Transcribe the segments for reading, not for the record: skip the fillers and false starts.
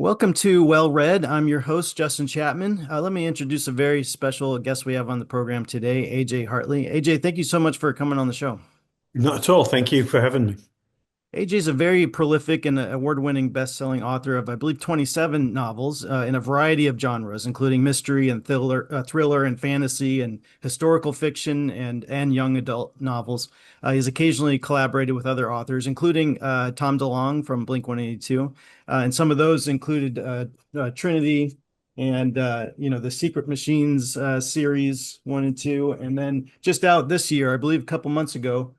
Welcome to Well Read. I'm your host, Justin Chapman. Let me introduce a very special guest we have on the program today, AJ Hartley. AJ, thank you so much for coming on the show. Not at all. Thank you for having me. AJ is a very prolific and award-winning best-selling author of, I believe, 27 novels in a variety of genres, including mystery and thriller and fantasy and historical fiction and young adult novels. He's occasionally collaborated with other authors, including Tom DeLonge from Blink-182, and some of those included Trinity and the Secret Machines series 1 and 2, and then just out this year, I believe, a couple months ago,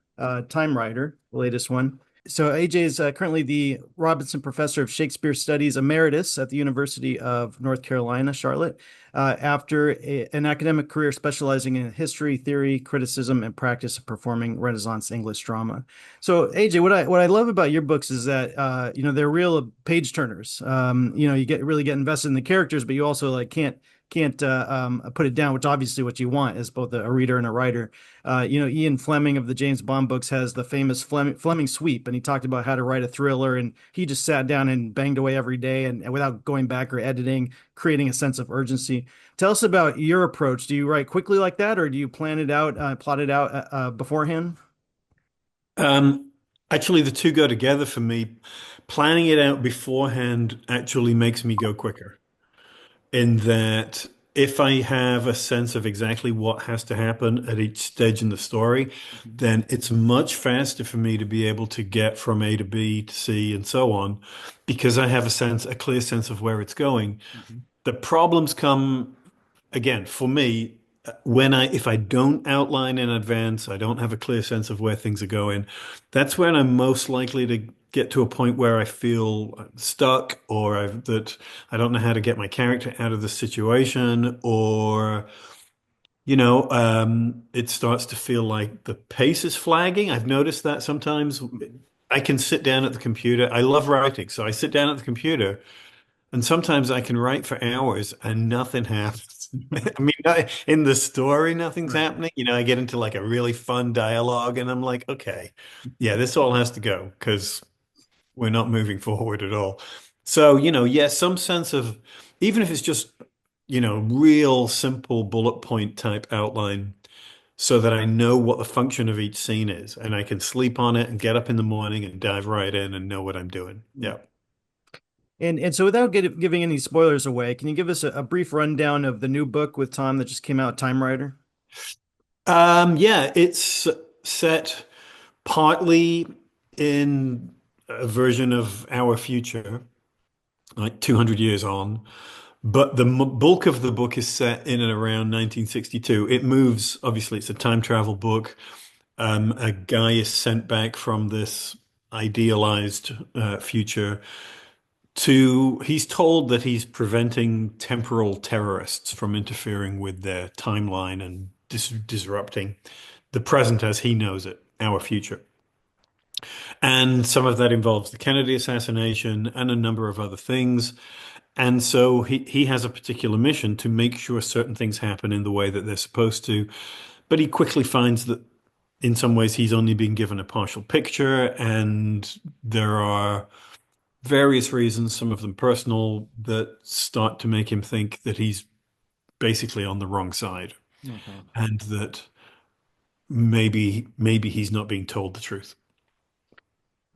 Time Rider, the latest one. So AJ is currently the Robinson Professor of Shakespeare Studies Emeritus at the University of North Carolina, Charlotte, after an academic career specializing in history, theory, criticism, and practice of performing Renaissance English drama. So AJ, what I love about your books is that they're real page turners. You really get invested in the characters, but you also like can't put it down, which obviously what you want as both a reader and a writer. Ian Fleming of the James Bond books has the famous Fleming sweep, and he talked about how to write a thriller, and he just sat down and banged away every day, and without going back or editing, creating a sense of urgency. Tell us about your approach. Do you write quickly like that, or do you plan it out, plot it out beforehand? Um, Actually, the two go together for me. Planning it out beforehand actually makes me go quicker, in that if I have a sense of exactly what has to happen at each stage in the story, Mhm. then it's much faster for me to be able to get from A to B to C and so on, because I have a clear sense of where it's going. Mhm. The problems come again for me when if I don't outline in advance, I don't have a clear sense of where things are going. That's when I'm most likely to get to a point where I feel stuck, or that I don't know how to get my character out of the situation, or it starts to feel like the pace is flagging. I've noticed that sometimes I can sit down at the computer. I love writing, so I sit down at the computer and sometimes I can write for hours and nothing happens. I mean, in the story, nothing's Right. happening. I get into like a really fun dialogue and I'm like, okay, yeah, this all has to go because we're not moving forward at all. So, yes, some sense of, even if it's just, real simple bullet point type outline so that I know what the function of each scene is and I can sleep on it and get up in the morning and dive right in and know what I'm doing. Mm. Yeah. And so without giving any spoilers away, can you give us a brief rundown of the new book with Tom that just came out, Time Rider? Yeah, it's set partly in a version of our future, like 200 years on, but the bulk of the book is set in and around 1962. It moves, obviously, it's a time travel book. A guy is sent back from this idealized future he's told that he's preventing temporal terrorists from interfering with their timeline and disrupting the present as he knows it, our future. And some of that involves the Kennedy assassination and a number of other things. And so he has a particular mission to make sure certain things happen in the way that they're supposed to. But he quickly finds that in some ways he's only been given a partial picture, and there are various reasons, some of them personal, that start to make him think that he's basically on the wrong side Okay. and that maybe he's not being told the truth.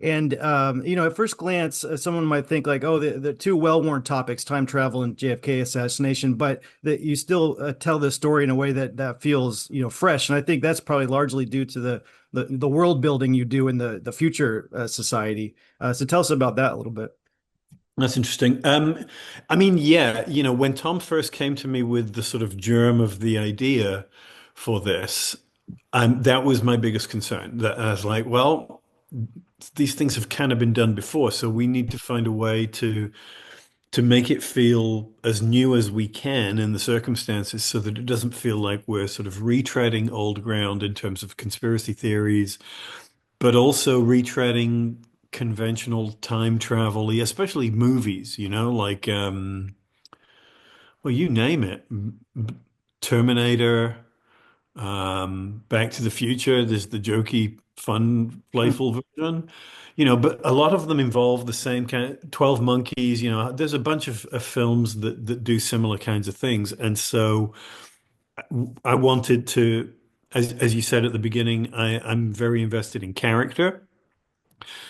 And at first glance, someone might think like, oh, the two well-worn topics, time travel and JFK assassination, but that you still tell this story in a way that feels, fresh. And I think that's probably largely due to the world building you do in the future society. So tell us about that a little bit. That's interesting. I mean, yeah, when Tom first came to me with the sort of germ of the idea for this, that was my biggest concern. That I was like, well, these things have kind of been done before, so we need to find a way to make it feel as new as we can in the circumstances so that it doesn't feel like we're sort of retreading old ground in terms of conspiracy theories, but also retreading conventional time travel, especially movies, like, well, you name it. Terminator, Back to the Future. There's the jokey fun, Hmm. playful version. But a lot of them involve the same kind 12 Monkeys, there's a bunch of films that do similar kinds of things. And so I wanted to, as you said at the beginning, I'm very invested in character.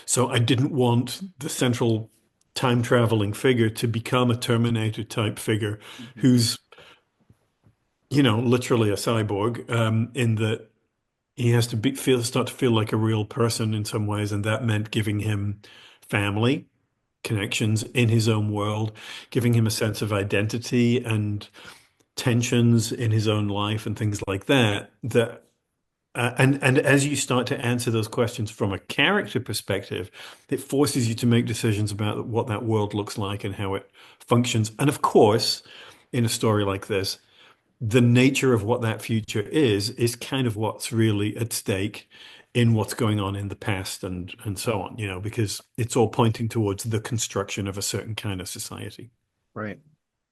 So I didn't want the central time traveling figure to become a Terminator type figure Mhm. who's, literally a cyborg, in that he has to start to feel like a real person in some ways, and that meant giving him family connections in his own world, giving him a sense of identity and tensions in his own life and things like that. And as you start to answer those questions from a character perspective, it forces you to make decisions about what that world looks like and how it functions. And of course, in a story like this, the nature of what that future is kind of what's really at stake in what's going on in the past and so on, because it's all pointing towards the construction of a certain kind of society. Right.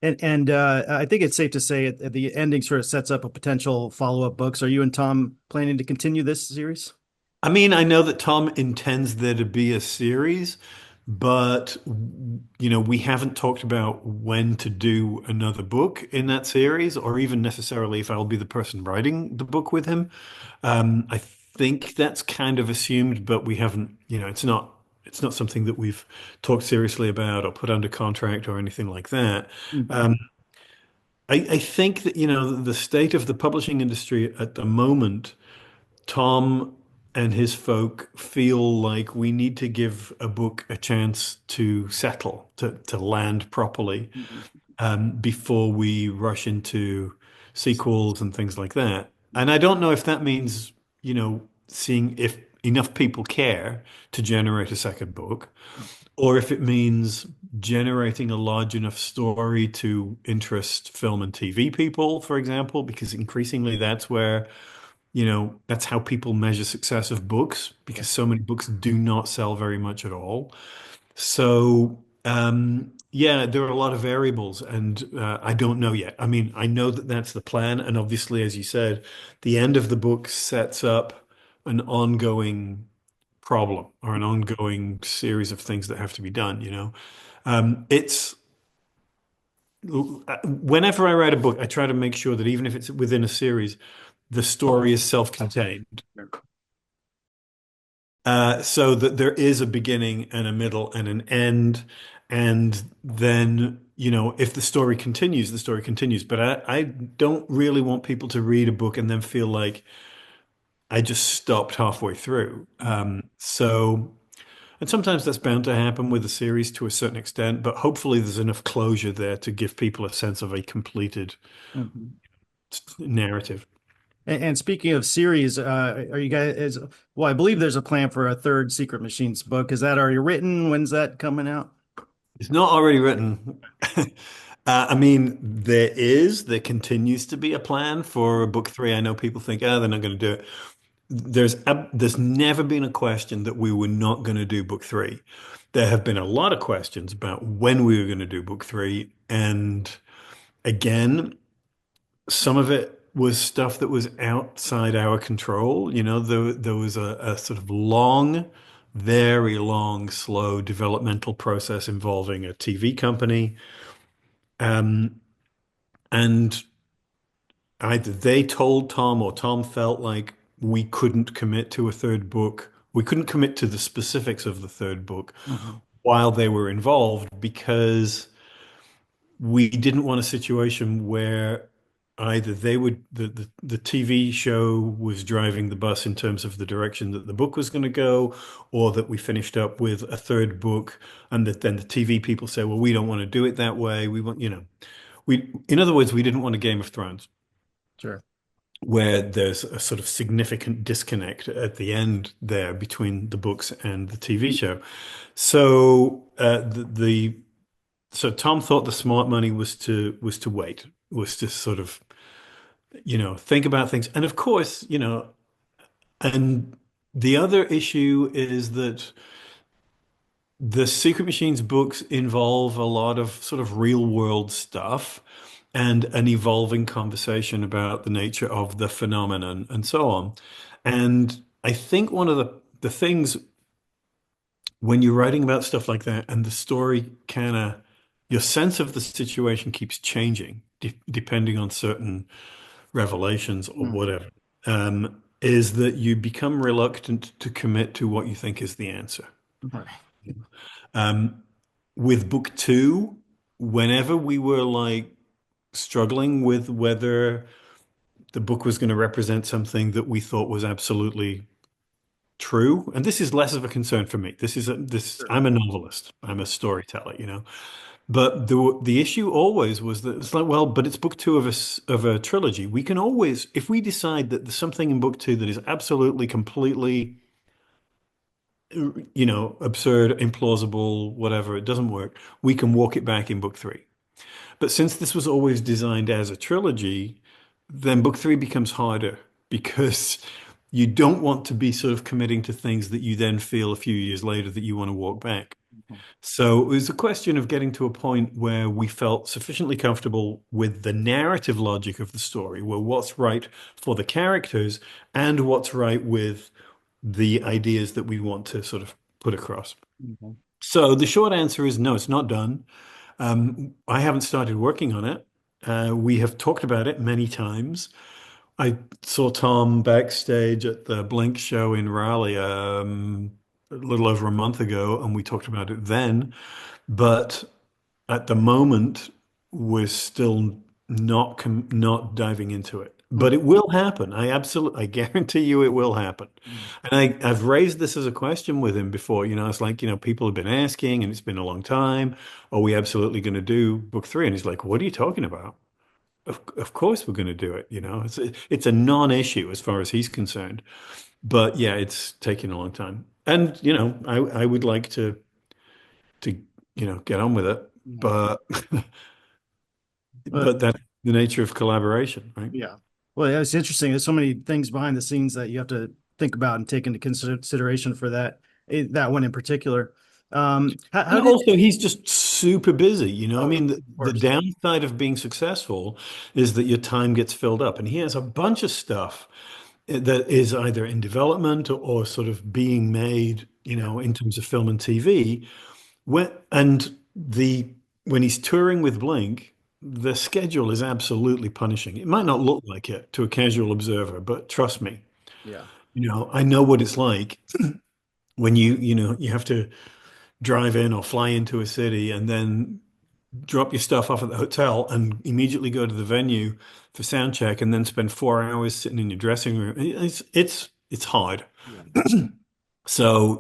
And I think it's safe to say the ending sort of sets up a potential follow-up books. Are you and Tom planning to continue this series? I mean, I know that Tom intends there to be a series, but we haven't talked about when to do another book in that series, or even necessarily if I'll be the person writing the book with him. I think that's kind of assumed, but we haven't, it's not something that we've talked seriously about or put under contract or anything like that. Mhm. Um, I think that, the state of the publishing industry at the moment, Tom and his folk feel like we need to give a book a chance to settle, to land properly, Mhm. before we rush into sequels and things like that. And I don't know if that means, seeing if enough people care to generate a second book, or if it means generating a large enough story to interest film and TV people, for example, because increasingly that's how people measure success of books, Yeah. because so many books do not sell very much at all. So, yeah, there are a lot of variables, and I don't know yet. I mean, I know that that's the plan, and obviously, as you said, the end of the book sets up an ongoing problem or an ongoing series of things that have to be done, It's whenever I write a book, I try to make sure that even if it's within a series, the story is self-contained. So that there is a beginning and a middle and an end. And then, if the story continues, the story continues. But I don't really want people to read a book and then feel like I just stopped halfway through. Mhm. And sometimes that's bound to happen with a series to a certain extent, but hopefully there's enough closure there to give people a sense of a completed Mhm. narrative. And speaking of series, are you guys well, I believe there's a plan for a third Secret Machines book. Is that already written? When's that coming out? It's not already written. I mean, there continues to be a plan for book three. I know people think, oh, they're not going to do it. There's never been a question that we were not going to do book three. There have been a lot of questions about when we were going to do book three. And again, some of it was stuff that was outside our control. There was a sort of very long, slow developmental process involving a TV company. Um, and either they told Tom or Tom felt like we couldn't commit to a third book. We couldn't commit to the specifics of the third book Mhm. while they were involved because we didn't want a situation where either the TV show was driving the bus in terms of the direction that the book was going to go, or that we finished up with a third book and that then the TV people say, well, we don't want to do it that way. We want, in other words, we didn't want a Game of Thrones Sure. where there's a sort of significant disconnect at the end there between the books and the TV show. So so Tom thought the smart money was to wait, was to sort of, think about things. And of course, and the other issue is that the Secret Machines books involve a lot of sort of real world stuff and an evolving conversation about the nature of the phenomenon and so on. And I think one of the things when you're writing about stuff like that and the story kind of your sense of the situation keeps changing depending on certain revelations or Mm, whatever, is that you become reluctant to commit to what you think is the answer. right. Um, with book two, whenever we were like struggling with whether the book was going to represent something that we thought was absolutely true, and this is less of a concern for me. This Sure. I'm a novelist, I'm a Yeah. storyteller, you know. But the issue always was that it's like, well, but it's book two of of a trilogy. We can always, if we decide that there's something in book two that is absolutely, completely, absurd, implausible, whatever, it doesn't work, we can walk it back in book three. But since this was always designed as a trilogy, then book three becomes harder because you don't want to be sort of committing to things that you then feel a few years later that you want to walk back. Mhm. So it was a question of getting to a point where we felt sufficiently comfortable with the narrative logic of the story, where what's right for the characters and what's right with the ideas that we want to sort of put across. Mhm. So the short answer is no, it's not done. I haven't started working on it. We have talked about it many times. I saw Tom backstage at the Blink show in Raleigh a little over a month ago, and we talked about it then. But at the moment, we're still not diving into it. Mm, But it will happen. I guarantee you it will happen. mm, And I've raised this as a question with him before. It's like, people have been asking and it's been a long time. Are we absolutely going to do book three? And he's like, what are you talking about? Of course we're going to do it. It's a non-issue as far as he's concerned. But yeah, it's taking a long time. And, I would like to get on with it. yeah. But But that's the nature of collaboration, right? yeah. Well, yeah, it's interesting. There's so many things behind the scenes that you have to think about and take into consideration for that one in particular. How And did, also, he's just super busy. I oh, mean, of the course. downside of being successful is that your time gets filled up. And he has a bunch of stuff that is either in development or sort of being made, Yeah. in terms of film and TV. When he's touring with Blink, the schedule is absolutely punishing. It might not look like it to a casual observer, but trust me, Yeah. I know what it's like when you have to drive in or fly into a city and then drop your stuff off at the hotel and immediately go to the venue for sound check and then spend 4 hours sitting in your dressing room. It's hard. Yeah. So,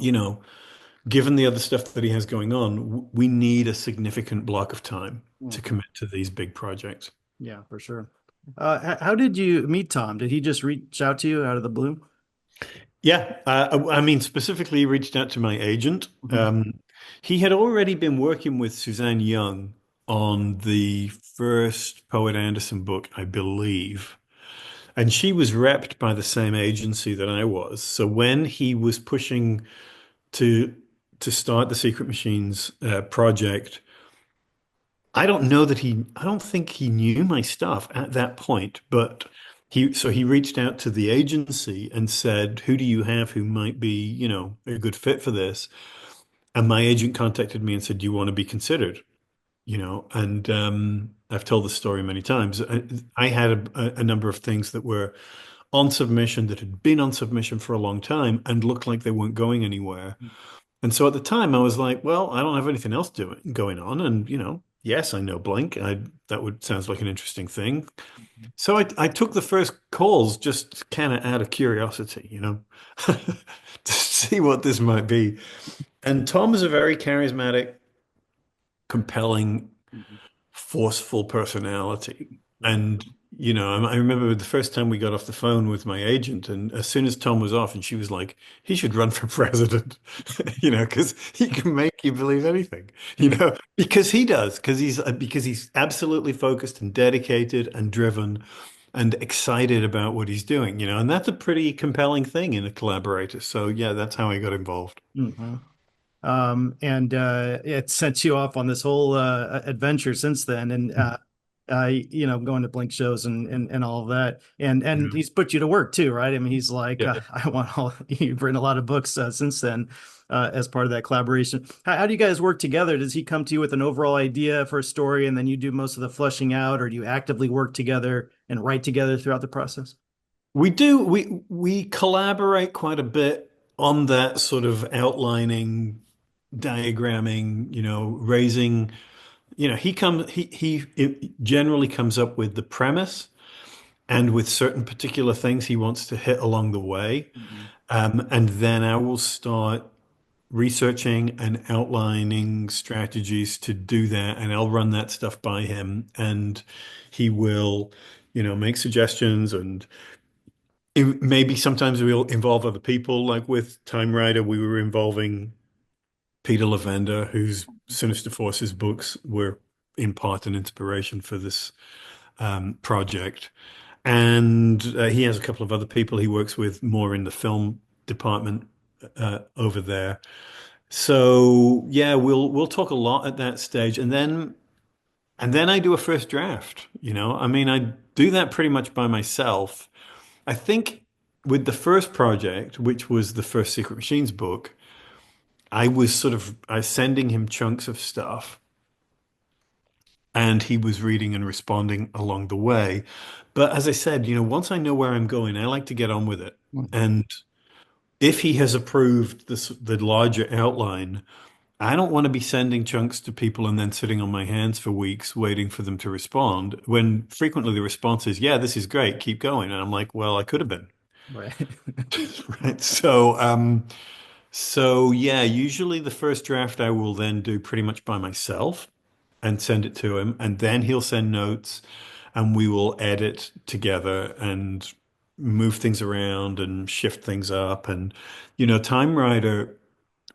given the other stuff that he has going on, we need a significant block of time to Mhm. commit to these big projects. Yeah, for sure. How did you meet Tom? Did he just reach out to you out of the blue? Yeah, I mean, specifically, he reached out to my agent. Mhm. He had already been working with Suzanne Young on the first Poet Anderson book, I believe. And she was repped by the same agency that I was. So when he was pushing to to start the Secret Machines project, I don't think he knew my stuff at that point, but he reached out to the agency and said, "Who do you have who might be, a good fit for this?" And my agent contacted me and said, "Do you want to be considered?" And I've told the story many times. I had a number of things that were on submission that had been on submission for a long time and looked like they weren't going anywhere. And so at the time, I was like, well, I don't have anything else going on. And, yes, I know Blink. That would sounds like an interesting thing. So I took the first calls just kind of out of curiosity, to see what this might be. And Tom is a very charismatic, compelling, Mhm. forceful personality. Yeah. And, I remember the first time we got off the phone with my agent, and as soon as Tom was off, and she was like, he should run for president, because he can make you believe anything, Mhm. because he does, because he's absolutely focused and dedicated and driven and excited about what he's doing, and that's a pretty compelling thing in a collaborator. So yeah, that's how I got involved. Mhm. And it sent you off on this whole adventure since then. And going to Blink shows and all of that. And Yeah. he's put you to work too, right? I mean, he's like, Yeah. I want all, you've written a lot of books since then, as part of that collaboration. How do you guys work together? Does he come to you with an overall idea for a story and then you do most of the fleshing out, or do you actively work together and write together throughout the process? We collaborate quite a bit on that sort of outlining, diagramming, raising, he it generally comes up with the premise and with certain particular things he wants to hit along the way. Mhm. And then I will start researching and outlining strategies to do that. And I'll run that stuff by him and he will, make suggestions and maybe sometimes we'll involve other people. Like with Time Rider, we were involving Peter Lavender, whose Sinister Forces books were in part an inspiration for this project. And he has a couple of other people he works with more in the film department over there. So yeah, we'll talk a lot at that stage, and then I do a first draft. I mean, I do that pretty much by myself. I think with the first project, which was the first Secret Machines book, I was sending him chunks of stuff, and he was reading and responding along the way. But as I said, once I know where I'm going, I like to get on with it. Mhm. And if he has approved the larger outline, I don't want to be sending chunks to people and then sitting on my hands for weeks waiting for them to respond, when frequently the response is, yeah, this is great, keep going. And I'm like, well, I could have been. Right. Right. So yeah, usually the first draft I will then do pretty much by myself and send it to him, and then he'll send notes, and we will edit together and move things around and shift things up. And Time Rider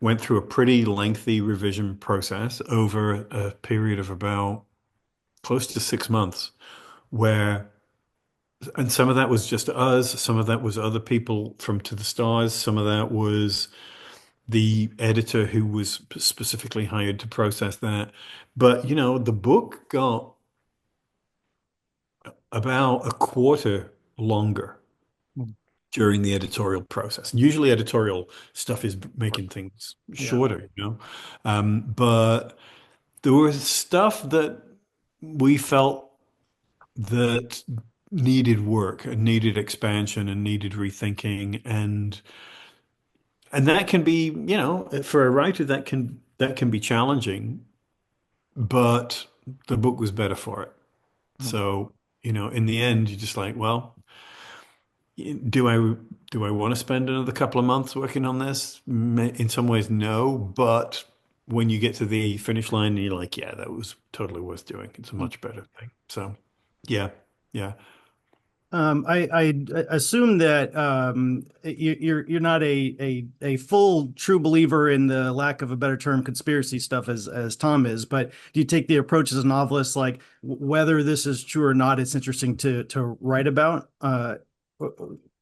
went through a pretty lengthy revision process over a period of about close to 6 months, where and some of that was just us, some of that was other people from To the Stars, some of that was the editor who was specifically hired to process that. But, the book got about a quarter longer during the editorial process. And usually editorial stuff is making things Yeah. shorter. But there was stuff that we felt that needed work and needed expansion and needed rethinking, and that can be, for a writer that can be challenging, but the book was better for it. So, in the end, you're just like, well, do I do I want to spend another couple of months working on this? In some ways, no, but when you get to the finish line, you're like, yeah, that was totally worth doing. It's a much better thing. So, yeah, yeah. I assume that you're not a full true believer in the lack of a better term conspiracy stuff as Tom is, but do you take the approach as a novelist, like whether this is true or not, it's interesting to write about?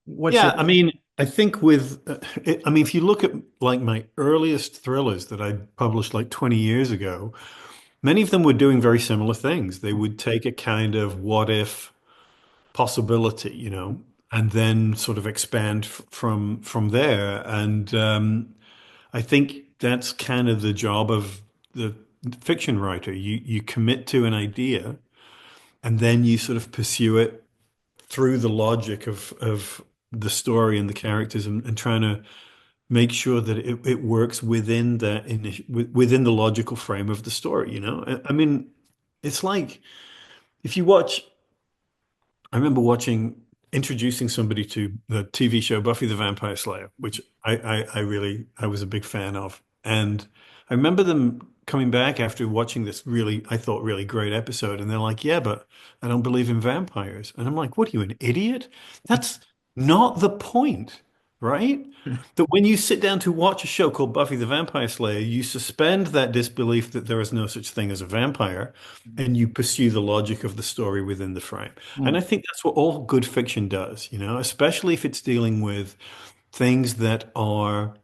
What's your Yeah, I mean, I think I mean, if you look at like my earliest thrillers that I published like 20 years ago, many of them were doing very similar things. They would take a kind of what if possibility, and then sort of expand from there. And I think that's kind of the job of the fiction writer. You commit to an idea, and then you sort of pursue it through the logic of the story and the characters, and trying to make sure that it works within the logical frame of the story. I mean, it's like if you watch. I remember introducing somebody to the TV show Buffy the Vampire Slayer, which I was a big fan of. And I remember them coming back after watching this really, I thought, really great episode. And they're like, yeah, but I don't believe in vampires. And I'm like, what are you, an idiot? That's not the point, right? That when you sit down to watch a show called Buffy the Vampire Slayer, you suspend that disbelief that there is no such thing as a vampire, and you pursue the logic of the story within the frame. And I think that's what all good fiction does, especially if it's dealing with things that are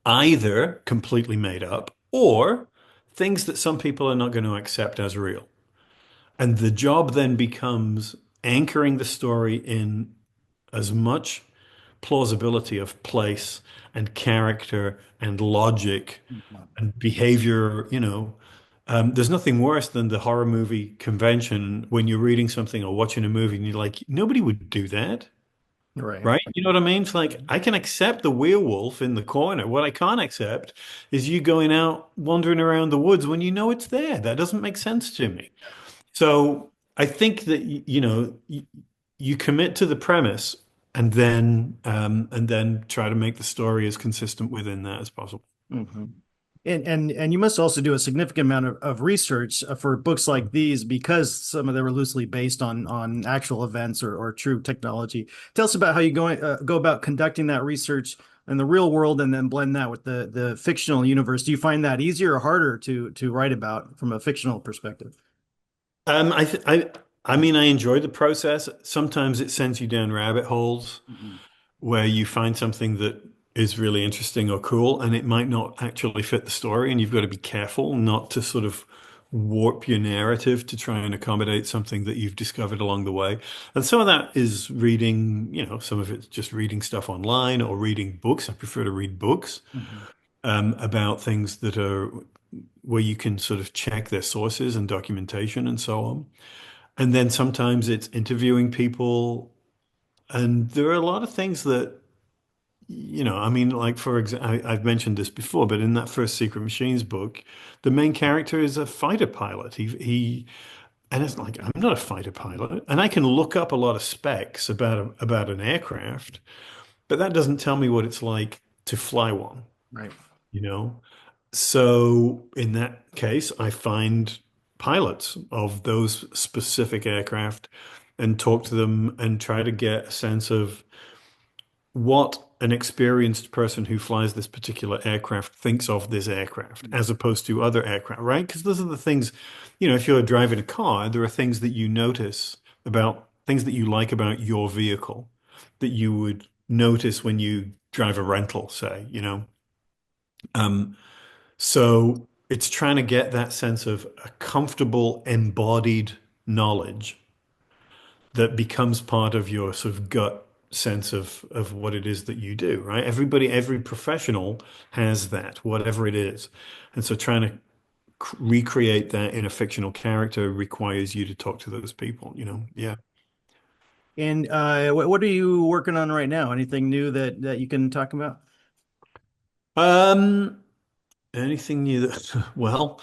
either completely made up or things that some people are not going to accept as real. And the job then becomes anchoring the story in as much plausibility of place and character and logic and behavior, there's nothing worse than the horror movie convention when you're reading something or watching a movie and you're like, nobody would do that, Right. right? You know what I mean? It's like, I can accept the werewolf in the corner. What I can't accept is you going out wandering around the woods when you know it's there. That doesn't make sense to me. So I think that, you commit to the premise and then try to make the story as consistent within that as possible. Hmm. And you must also do a significant amount of research for books like these because some of them are loosely based on actual events or true technology. Tell us about how you go about conducting that research in the real world and then blend that with the fictional universe. Do you find that easier or harder to write about from a fictional perspective? Um, I, th I mean, I enjoy the process. Sometimes it sends you down rabbit holes Mhm. where you find something that is really interesting or cool, and it might not actually fit the story, and you've got to be careful not to sort of warp your narrative to try and accommodate something that you've discovered along the way. And some of that is reading, some of it's just reading stuff online or reading books. I prefer to read books Mhm. about things that are where you can sort of check their sources and documentation and so on. And then sometimes it's interviewing people. And there are a lot of things that, I mean, like for example, I've mentioned this before, but in that first Secret Machines book, the main character is a fighter pilot. And it's like, I'm not a fighter pilot. And I can look up a lot of specs about an aircraft, but that doesn't tell me what it's like to fly one, Right. you know? So in that case, I find pilots of those specific aircraft and talk to them and try to get a sense of what an experienced person who flies this particular aircraft thinks of this aircraft as opposed to other aircraft, right? Because those are the things, if you're driving a car, there are things that you notice about things that you like about your vehicle that you would notice when you drive a rental, say, Um, so it's trying to get that sense of a comfortable, embodied knowledge that becomes part of your sort of gut sense of what it is that you do, right? Every professional has that, whatever it is. And so trying to recreate that in a fictional character requires you to talk to those people, Yeah. And what are you working on right now? Anything new that you can talk about? Um, Anything new that, well,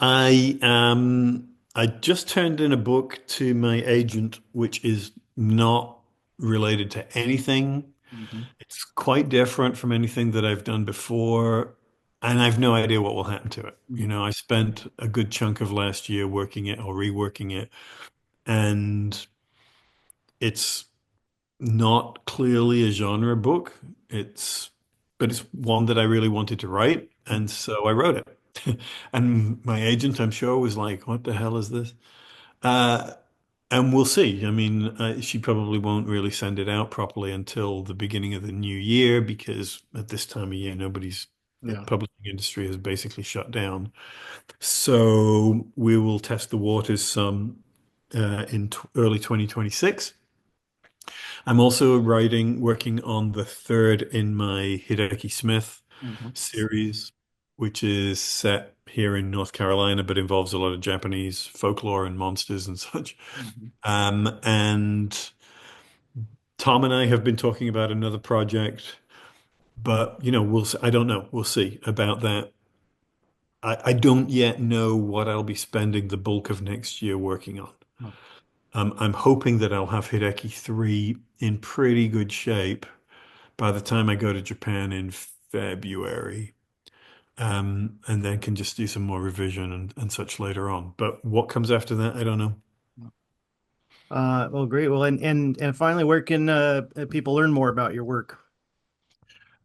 I just turned in a book to my agent, which is not related to anything. Mhm. It's quite different from anything that I've done before, and I've no idea what will happen to it. I spent a good chunk of last year working it or reworking it, and it's not clearly a genre book. But it's one that I really wanted to write, and so I wrote it. And my agent, I'm sure, was like, "What the hell is this?" Uh, and we'll see. I mean, she probably won't really send it out properly until the beginning of the new year because at this time of year, the Yeah. publishing industry has basically shut down. So we will test the waters some in t early 2026. I'm also working on the third in my Hideki Smith Mhm. series, which is set here in North Carolina, but involves a lot of Japanese folklore and monsters and such. Mhm. And Tom and I have been talking about another project, but I don't know. We'll see about that. I don't yet know what I'll be spending the bulk of next year working on. I'm hoping that I'll have Hideki 3 in pretty good shape by the time I go to Japan in February, and then can just do some more revision and such later on. But what comes after that, I don't know. Well, great. Well, and finally, where can people learn more about your work?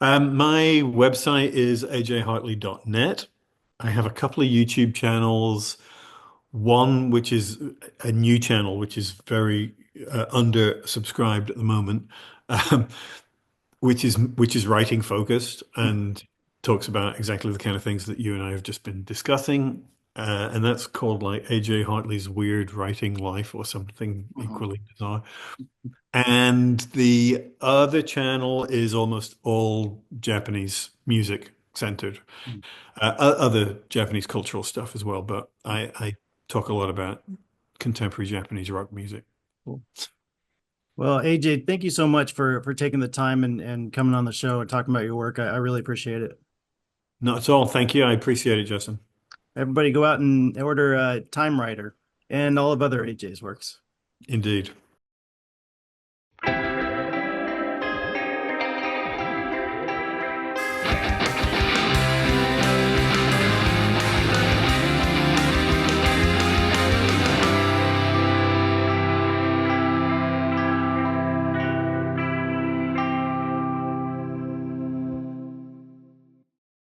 My website is ajhartley.net. I have a couple of YouTube channels. One which is a new channel, which is very under subscribed at the moment, um, which is writing focused and talks about exactly the kind of things that you and I have just been discussing. and that's called like AJ Hartley's Weird Writing Life or something Uh-huh. equally bizarre. And the other channel is almost all Japanese music centered, other Japanese cultural stuff as well. But I talk a lot about contemporary Japanese rock music. Cool. Well, AJ, thank you so much for taking the time and coming on the show and talking about your work. I really appreciate it. Not at all. Thank you. I appreciate it, Justin. Everybody go out and order Time Rider and all of other AJ's works. Indeed.